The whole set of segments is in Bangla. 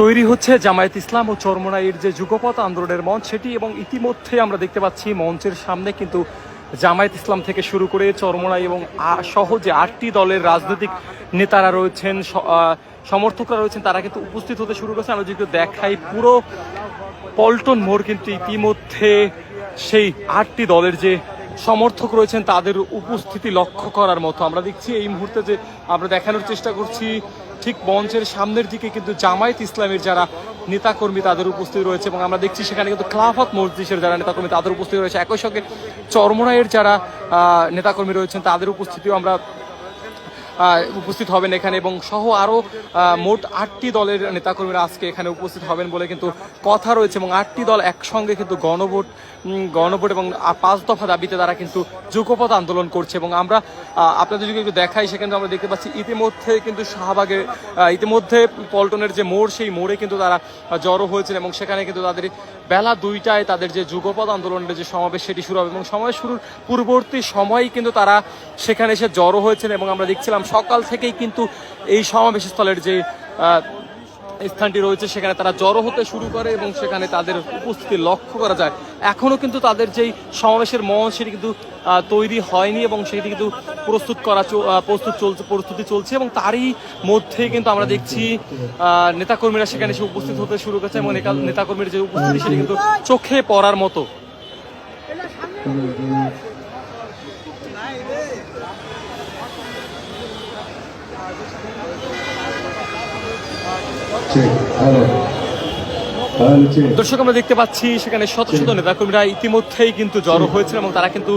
তৈরি হচ্ছে জামায়াত ইসলাম ও চরমোনাইয়ের যে যুগপৎ আন্দোলনের মঞ্চ সেটি, এবং ইতিমধ্যে আমরা দেখতে পাচ্ছি মঞ্চের সামনে কিন্তু জামায়াত ইসলাম থেকে শুরু করে চরমোনাই এবং সহ যে 8টি দলের রাজনৈতিক নেতারা রয়েছেন, সমর্থকরা রয়েছেন, তারা কিন্তু উপস্থিত হতে শুরু করেছে। আমরা যদি দেখাই পুরো পল্টন মোড় কিন্তু ইতিমধ্যে সেই 8টি দলের যে সমর্থক রয়েছেন তাদের উপস্থিতি লক্ষ্য করার মতো। আমরা দেখছি এই মুহূর্তে যে আমরা দেখানোর চেষ্টা করছি, ঠিক মঞ্চের সামনের দিকে কিন্তু জামায়াত ইসলামের যারা নেতাকর্মী তাদের উপস্থিতি রয়েছে, এবং আমরা দেখছি সেখানে কিন্তু খিলাফত মজলিসের যারা নেতাকর্মী তাদের উপস্থিতি রয়েছে। একই সঙ্গে চরমোনাইয়ের যারা নেতাকর্মী রয়েছেন তাদের উপস্থিতিও আমরা উপস্থিত হবেন এখানে, এবং সহ আরও মোট 8টি দলের নেতাকর্মীরা আজকে এখানে উপস্থিত হবেন বলে কিন্তু কথা রয়েছে। এবং 8টি দল একসঙ্গে কিন্তু গণভোট এবং 5 দফা দাবিতে তারা কিন্তু যুগপৎ আন্দোলন করছে। এবং আমরা আপনাদের যদি একটু দেখাই, সেখানে আমরা দেখতে পাচ্ছি ইতিমধ্যে কিন্তু শাহবাগে ইতিমধ্যে পল্টনের যে মোড়, সেই মোড়ে কিন্তু তারা জড়ো হয়েছেন, এবং সেখানে কিন্তু তাদের বেলা 2টায় তাদের যে যুগপৎ আন্দোলনের যে সমাবেশ সেটি শুরু হবে, এবং সমাবেশ শুরুর পূর্ববর্তী সময়ই কিন্তু তারা সেখানে এসে জড়ো হয়েছেন। এবং আমরা দেখছিলাম সকাল থেকেই কিন্তু এই সমাবেশ স্থলের যে স্থানটি রয়েছে সেখানে তারা জড়ো হতে শুরু করে, এবং সেখানে তাদের উপস্থিতি লক্ষ্য করা যায়। এখনও কিন্তু তাদের যেই সমাবেশের মঞ্চ সেটি কিন্তু তৈরি হয়নি, এবং সেটি কিন্তু প্রস্তুতি চলছে, এবং তারই মধ্যে কিন্তু আমরা দেখছি নেতাকর্মীরা সেখানে এসে উপস্থিত হতে শুরু করেছে, এবং নেতাকর্মীর যে উপস্থিতি সেটি কিন্তু চোখে পড়ার মতো। দর্শক, আমরা দেখতে পাচ্ছি সেখানে শত শত নেতাকর্মীরা ইতিমধ্যেই কিন্তু জড়ো হয়েছিল, এবং তারা কিন্তু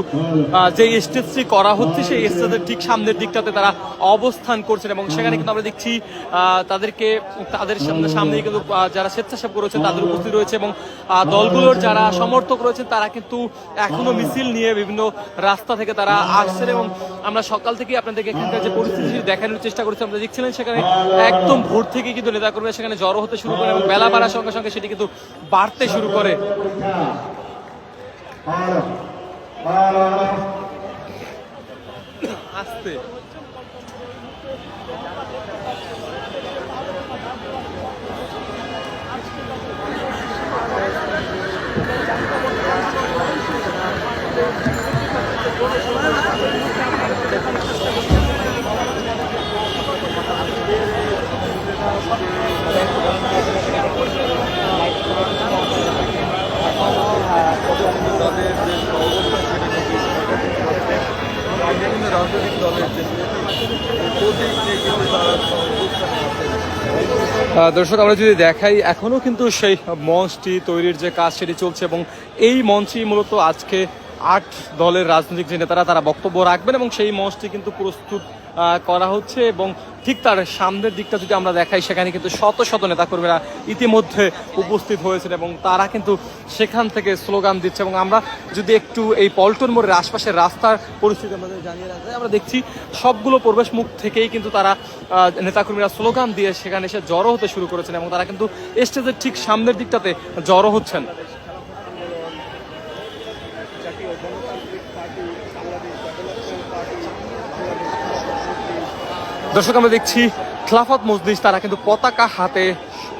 যে স্টেজটি করা হচ্ছে সেই স্টেজের ঠিক সামনের দিকটাতে তারা অবস্থান করছেন, এবং সেখানে কিন্তু আমরা দেখছি তাদের সামনেই কিন্তু যারা স্বেচ্ছাসেবক রয়েছেন তাদের উপস্থিত রয়েছে, এবং দলগুলোর যারা সমর্থক রয়েছেন তারা কিন্তু এখনো মিছিল নিয়ে বিভিন্ন রাস্তা থেকে তারা আসছেন। এবং আমরা সকাল থেকে আপনাদেরকে এখানকার যে পরিস্থিতি দেখানোর চেষ্টা করছি, আমরা দেখছিলেন সেখানে একদম ভোর থেকে কিন্তু নেতাকর্মীরা সেখানে জড়ো হতে শুরু করে, এবং বেলা বাড়ার সঙ্গে সঙ্গে সেটি কিন্তু বাড়তে শুরু করে। আস্তে দর্শক, আমরা যদি দেখাই এখনো কিন্তু সেই মঞ্চটি তৈরির যে কাজ সেটি চলছে, এবং এই মঞ্চই মূলত আজকে 8 দলের রাজনৈতিক যে নেতারা তারা বক্তব্য রাখবেন, এবং সেই মঞ্চটি কিন্তু প্রস্তুত করা হচ্ছে। এবং ঠিক তার সামনের দিকটা যদি আমরা দেখাই, সেখানে কিন্তু শত শত নেতাকর্মীরা ইতিমধ্যে উপস্থিত হয়েছেন, এবং তারা কিন্তু সেখান থেকে স্লোগান দিচ্ছে। এবং আমরা যদি একটু এই পল্টন মোড়ের আশপাশের রাস্তার পরিস্থিতি আমাদের জানিয়ে রাখি, আমরা দেখছি সবগুলো প্রবেশ মুখ থেকেই কিন্তু তারা নেতাকর্মীরা স্লোগান দিয়ে সেখানে এসে জড়ো হতে শুরু করেছেন, এবং তারা কিন্তু স্টেজের ঠিক সামনের দিকটাতে জড়ো হচ্ছেন। দর্শক, আমরা দেখছি খিলাফত মজলিস তারা কিন্তু পতাকা হাতে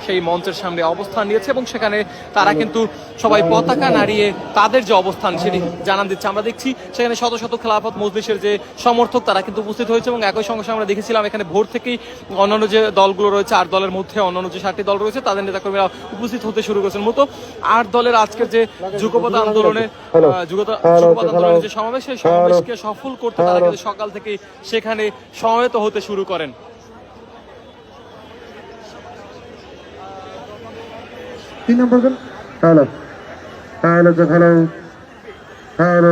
সেই মঞ্চের সামনে অবস্থান নিয়েছে, এবং সেখানে তারা কিন্তু সবাই পতাকা নাড়িয়ে তাদের যে অবস্থান সেটি জানান দিচ্ছে। আমরা দেখছি সেখানে শত শত খিলাফত মজলিসের যে সমর্থক তারা কিন্তু উপস্থিত হয়েছে, এবং একই সঙ্গে আমরা দেখেছিলাম এখানে ভোর থেকেই অন্যান্য যে দলগুলো রয়েছে 8 দলের মধ্যে অন্যান্য যে 7টি দল রয়েছে তাদের নেতাকর্মীরা উপস্থিত হতে শুরু করেছেন। মূলত 8 দলের আজকের যে যুগপৎ আন্দোলনের যে সমাবেশ, সেই সমাবেশকে সফল করতে তারা কিন্তু সকাল থেকেই সেখানে সমবেত হতে শুরু করেন। হ্যালো হ্যালো হ্যালো হ্যালো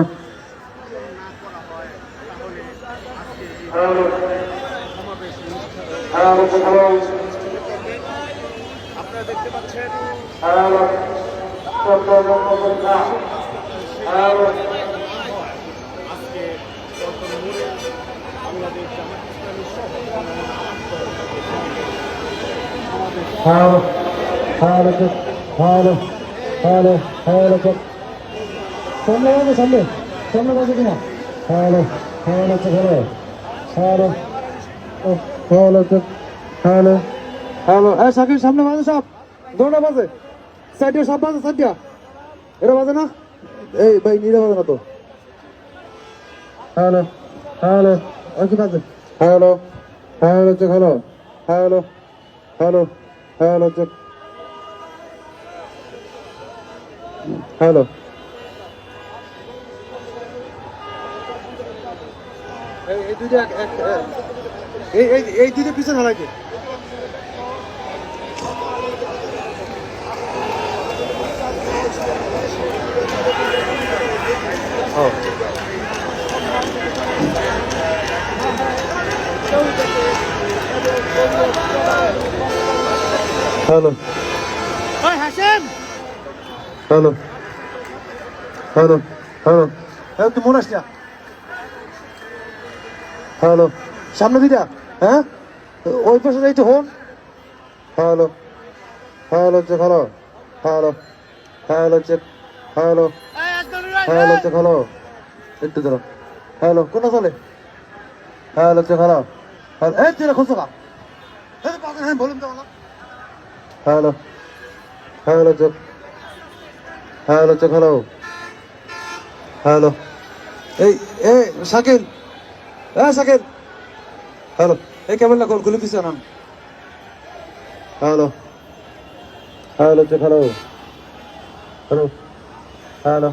আপনারা দেখতে পাচ্ছেন আজকে বাংলাদেশ জামায়াত ইসলামী সহ সামনে বাজে কিনা hello hello hello hello hello hello hello Shakib সামনে বাজে সব দোটা বাজে সাইডে সব বাজে সাইডটা এটা বাজে না এই ভাই নিরে বাজে না তো হ্যালো হ্যালো ওকে বাজে hello hello check hello hello hello hello check hello এই দুইটা এই দুইটা পিছনে হারাইছে হ্যালো হ্যালো হ্যালো হ্যালো হ্যাঁ তুই মনে আসছিস হ্যালো সামনে দিটা হ্যাঁ ওই পাশে যাইতে হন hello hello check hello hello hello check hello hello check hello একটু ধরো হ্যালো কোনটা চলে হ্যালো চেক হ্যালো এই তুই খুঁজছো কা বলুন তো hello hello check hello check hello hello এই শাকিল শাকিল হ্যালো এই কেমন লাগল গুলি পিছিয়ে নাম hello hello check hello hello hello